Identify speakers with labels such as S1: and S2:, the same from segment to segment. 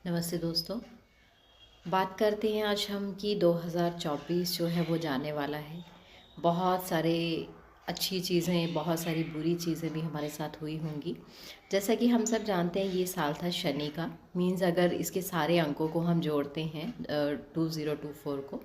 S1: नमस्ते दोस्तों। बात करते हैं आज हम कि 2024 जो है वो जाने वाला है। बहुत सारे अच्छी चीज़ें, बहुत सारी बुरी चीज़ें भी हमारे साथ हुई होंगी। जैसा कि हम सब जानते हैं ये साल था शनि का। मीन्स अगर इसके सारे अंकों को हम जोड़ते हैं 2024 को,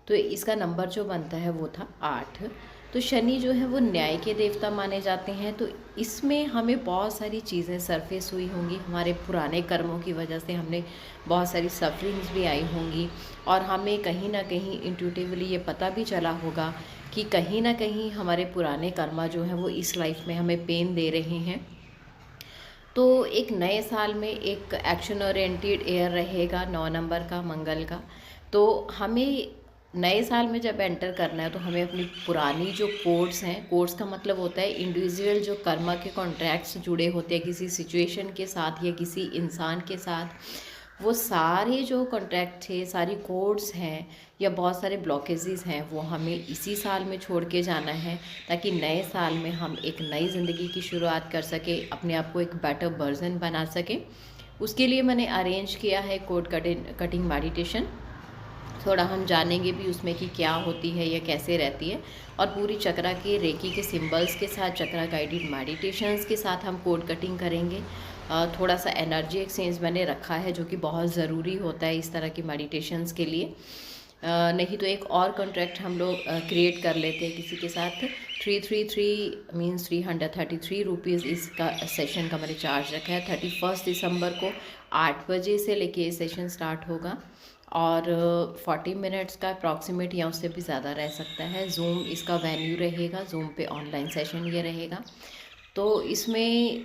S1: तो इसका नंबर जो बनता है वो था 8। तो शनि जो है वो न्याय के देवता माने जाते हैं। तो इसमें हमें बहुत सारी चीज़ें सरफेस हुई होंगी, हमारे पुराने कर्मों की वजह से हमने बहुत सारी सफरिंग्स भी आई होंगी, और हमें कहीं ना कहीं इंट्यूटिवली ये पता भी चला होगा कि कहीं ना कहीं हमारे पुराने कर्मा जो हैं वो इस लाइफ में हमें पेन दे रहे हैं। तो एक नए साल में एक एक्शन ओरिएंटेड ईयर रहेगा 9 नंबर का, मंगल का। तो हमें नए साल में जब एंटर करना है तो हमें अपनी पुरानी जो कोड्स हैं, कोड्स का मतलब होता है इंडिविजुअल जो कर्मा के कॉन्ट्रैक्ट्स जुड़े होते हैं किसी सिचुएशन के साथ या किसी इंसान के साथ, वो सारे जो कॉन्ट्रैक्ट थे, सारी कोड्स हैं या बहुत सारे ब्लॉकेजेस हैं, वो हमें इसी साल में छोड़ के जाना है, ताकि नए साल में हम एक नई ज़िंदगी की शुरुआत कर सके, अपने आप को एक बेटर वर्जन बना सके। उसके लिए मैंने अरेंज किया है कोड कटिंग मेडिटेशन। थोड़ा हम जानेंगे भी उसमें कि क्या होती है या कैसे रहती है, और पूरी चक्रा के रेकी के सिंबल्स के साथ, चक्रा गाइडेड मेडिटेशंस के साथ हम कोड कटिंग करेंगे। थोड़ा सा एनर्जी एक्सचेंज मैंने रखा है जो कि बहुत ज़रूरी होता है इस तरह की मेडिटेशंस के लिए। नहीं तो एक और कॉन्ट्रैक्ट हम लोग क्रिएट कर लेते हैं किसी के साथ। 333 मीन्स 333 रुपीज़ इसका सेशन का मैंने चार्ज रखा है। 31 दिसंबर को 8 बजे से लेके ये सेशन स्टार्ट होगा, और 40 मिनट्स का अप्रॉक्सीमेट या उससे भी ज़्यादा रह सकता है। जूम इसका वेन्यू रहेगा, जूम पे ऑनलाइन सेशन ये रहेगा। तो इसमें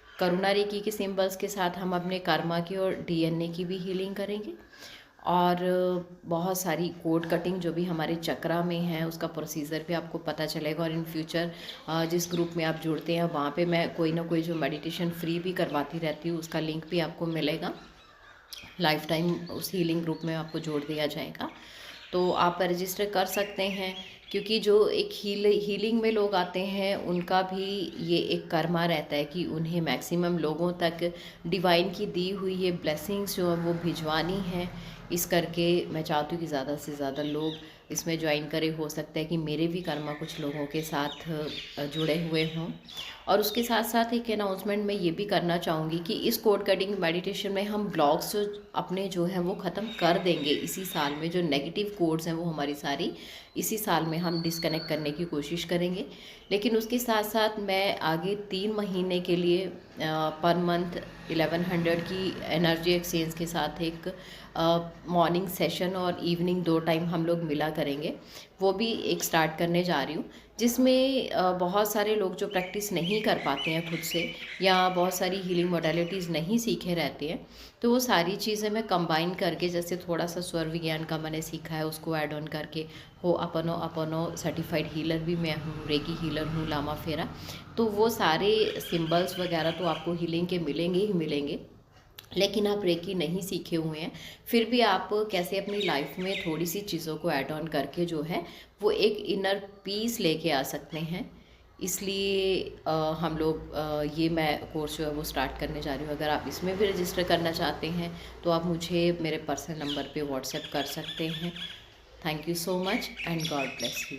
S1: करुणा रेकी के सिंबल्स के साथ हम अपने कर्मा की और डीएनए की भी हीलिंग करेंगे, और बहुत सारी कोड कटिंग जो भी हमारे चक्रा में है उसका प्रोसीजर भी आपको पता चलेगा। और इन फ्यूचर जिस ग्रुप में आप जुड़ते हैं वहाँ पे मैं कोई ना कोई जो मेडिटेशन फ्री भी करवाती रहती हूँ, उसका लिंक भी आपको मिलेगा। लाइफ टाइम उस हीलिंग ग्रुप में आपको जोड़ दिया जाएगा, तो आप रजिस्टर कर सकते हैं। क्योंकि जो एक हीलिंग में लोग आते हैं उनका भी ये एक कर्मा रहता है कि उन्हें मैक्सिमम लोगों तक डिवाइन की दी हुई ये ब्लेसिंग्स जो है वो भिजवानी है। इस करके मैं चाहती हूँ कि ज़्यादा से ज़्यादा लोग इसमें ज्वाइन करें। हो सकता है कि मेरे भी कर्मा कुछ लोगों के साथ जुड़े हुए हों। और उसके साथ साथ एक अनाउंसमेंट मैं ये भी करना चाहूँगी कि इस कोड कटिंग मेडिटेशन में हम ब्लॉग्स जो अपने जो हैं वो ख़त्म कर देंगे इसी साल में। जो नेगेटिव कोड्स हैं वो हमारी सारी इसी साल में हम डिस्कनेक्ट करने की कोशिश करेंगे। लेकिन उसके साथ साथ मैं आगे 3 महीने के लिए पर मंथ 1100 की एनर्जी एक्सचेंज के साथ एक मॉर्निंग सेशन और इवनिंग 2 टाइम हम लोग मिला करेंगे। वो भी एक स्टार्ट करने जा रही हूँ, जिसमें बहुत सारे लोग जो प्रैक्टिस नहीं कर पाते हैं खुद से, या बहुत सारी हीलिंग मोडालिटीज़ नहीं सीखे रहते हैं, तो वो सारी चीज़ें मैं कंबाइन करके, जैसे थोड़ा सा स्वर विज्ञान का मैंने सीखा है उसको ऐड ऑन करके, हो अपनो अपनो सर्टिफाइड हीलर भी मैं हूँ, रेकी हीलर हूँ, लामा फेरा। तो वो सारे सिंबल्स वगैरह तो आपको हीलिंग के मिलेंगे ही मिलेंगे। लेकिन आप रेकी नहीं सीखे हुए हैं, फिर भी आप कैसे अपनी लाइफ में थोड़ी सी चीज़ों को ऐड ऑन करके जो है वो एक इनर पीस लेके आ सकते हैं। इसलिए हम लोग ये मैं कोर्स जो है वो स्टार्ट करने जा रही हूँ। अगर आप इसमें भी रजिस्टर करना चाहते हैं तो आप मुझे मेरे पर्सनल नंबर पे व्हाट्सएप कर सकते हैं। Thank you so much and God bless you.